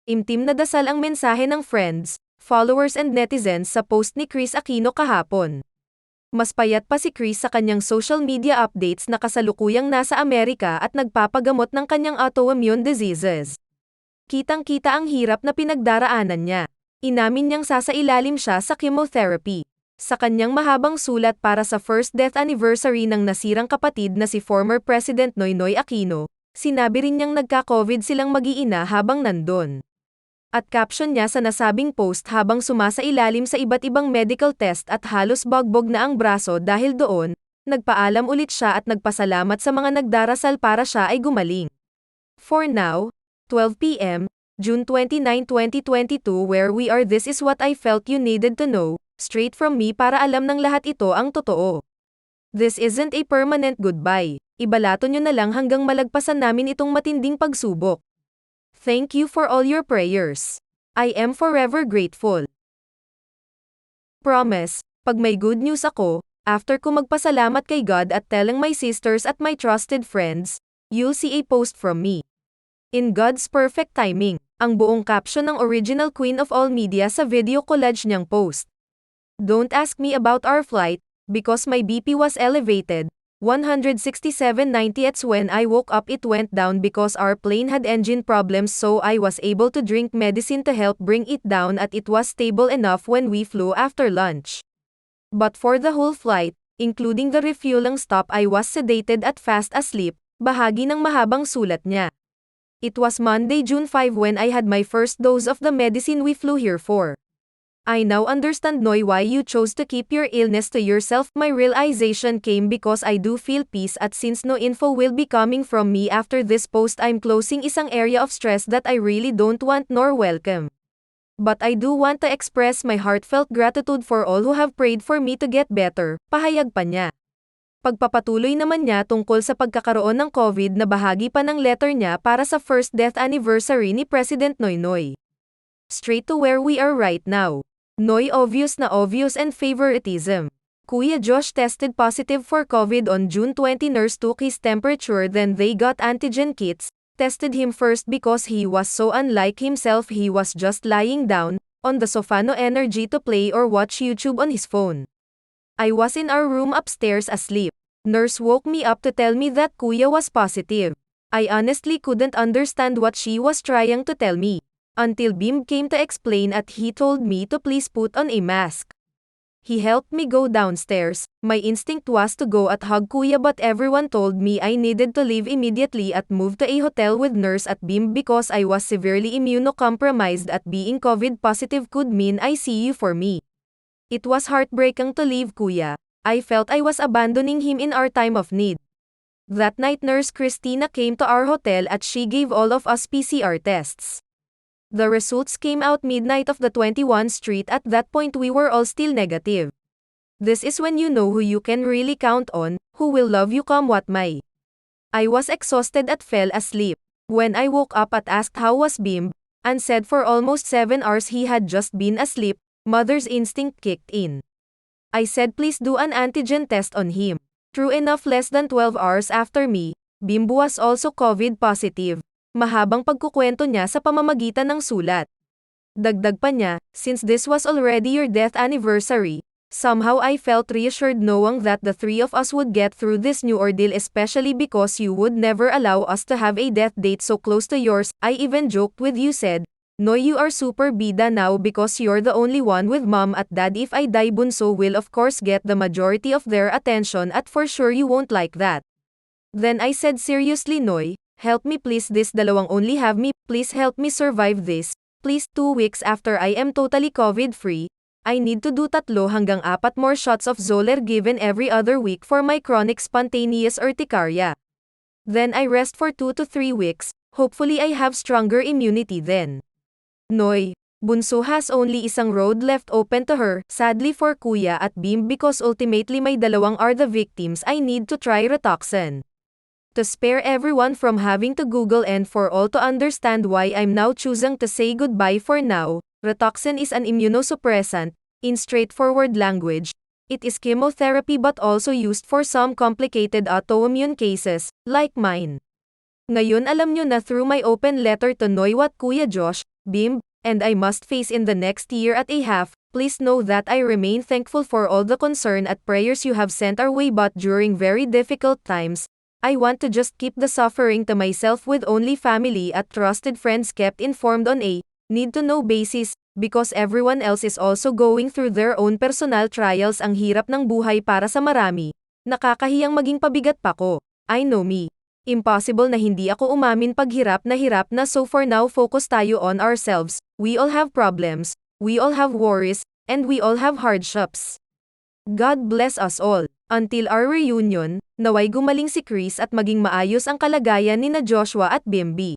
Imtim na dasal ang mensahe ng friends, followers and netizens sa post ni Kris Aquino kahapon. Mas payat pa si Kris sa kanyang social media updates na kasalukuyang nasa Amerika at nagpapagamot ng kanyang autoimmune diseases. Kitang-kita ang hirap na pinagdaraanan niya. Inamin niyang sasailalim siya sa chemotherapy. Sa kanyang mahabang sulat para sa first death anniversary ng nasirang kapatid na si former President Pnoy Aquino, sinabi rin niyang nagka-COVID silang mag-iina habang nandun. At caption niya sa nasabing post habang sumasailalim sa iba't ibang medical test at halos bagbog na ang braso dahil doon, nagpaalam ulit siya at nagpasalamat sa mga nagdarasal para siya ay gumaling. For now, 12 p.m., June 29, 2022 where we are, this is what I felt you needed to know, straight from me para alam ng lahat ito ang totoo. This isn't a permanent goodbye. Ibalato nyo na lang hanggang malagpasan namin itong matinding pagsubok. Thank you for all your prayers. I am forever grateful. Promise, pag may good news ako, after ko magpasalamat kay God at telling my sisters at my trusted friends, you'll see a post from me. In God's perfect timing, ang buong caption ng original queen of all media sa video collage niyang post. Don't ask me about our flight, because my BP was elevated, 167/90. When I woke up it went down because our plane had engine problems, so I was able to drink medicine to help bring it down at it was stable enough when we flew after lunch. But for the whole flight, including the refueling stop, I was sedated at fast asleep, bahagi ng mahabang sulat niya. It was Monday, June 5 when I had my first dose of the medicine we flew here for. I now understand, Pnoy, why you chose to keep your illness to yourself. My realization came because I do feel peace at since no info will be coming from me after this post, I'm closing isang area of stress that I really don't want nor welcome. But I do want to express my heartfelt gratitude for all who have prayed for me to get better, pahayag pa niya. Pagpapatuloy naman niya tungkol sa pagkakaroon ng COVID na bahagi pa ng letter niya para sa first death anniversary ni President Pnoy. Straight to where we are right now. Pnoy, obvious na obvious and favoritism. Kuya Josh tested positive for COVID on June 20. Nurse took his temperature, then they got antigen kits, tested him first because he was so unlike himself. He was just lying down on the sofa, no energy to play or watch YouTube on his phone. I was in our room upstairs asleep. Nurse woke me up to tell me that Kuya was positive. I honestly couldn't understand what she was trying to tell me. Until Bim came to explain and he told me to please put on a mask. He helped me go downstairs. My instinct was to go at hug Kuya, but everyone told me I needed to leave immediately at move to a hotel with Nurse at Bim because I was severely immunocompromised at being COVID positive could mean ICU for me. It was heartbreaking to leave Kuya. I felt I was abandoning him in our time of need. That night Nurse Christina came to our hotel and she gave all of us PCR tests. The results came out midnight of the 21st street. At that point we were all still negative. This is when you know who you can really count on, who will love you come what may. I was exhausted and fell asleep. When I woke up and asked how was Bim, and said for almost 7 hours he had just been asleep, mother's instinct kicked in. I said please do an antigen test on him. True enough, less than 12 hours after me, Bim was also COVID positive. Mahabang pagkukwento niya sa pamamagitan ng sulat. Dagdag pa niya, since this was already your death anniversary, somehow I felt reassured knowing that the three of us would get through this new ordeal, especially because you would never allow us to have a death date so close to yours. I even joked with you, said, "No, you are super bida now because you're the only one with mom at dad. If I die, bunso will of course get the majority of their attention at for sure you won't like that." Then I said seriously, Pnoy, help me please, this dalawang only have me, please help me survive this, please. 2 weeks after I am totally COVID-free, I need to do 3 hanggang 4 more shots of Zoler given every other week for my chronic spontaneous urticaria. Then I rest for 2 to 3 weeks, hopefully I have stronger immunity then. Pnoy, bunso has only isang road left open to her, sadly for Kuya at Bim, because ultimately may dalawang are the victims. I need to try Rituxan. To spare everyone from having to Google and for all to understand why I'm now choosing to say goodbye for now, Rituxan is an immunosuppressant. In straightforward language, it is chemotherapy but also used for some complicated autoimmune cases, like mine. Ngayon alam nyo na through my open letter to Pnoy what Kuya Josh, Bim, and I must face in the next year at a half. Please know that I remain thankful for all the concern at prayers you have sent our way, but during very difficult times, I want to just keep the suffering to myself with only family at trusted friends kept informed on a need-to-know basis, because everyone else is also going through their own personal trials. Ang hirap ng buhay para sa marami. Nakakahiyang maging pabigat pa ko. I know me. Impossible na hindi ako umamin pag hirap na, so for now focus tayo on ourselves. We all have problems, we all have worries, and we all have hardships. God bless us all. Until our reunion, naway gumaling si Kris at maging maayos ang kalagayan ni na Joshua at Bimbi.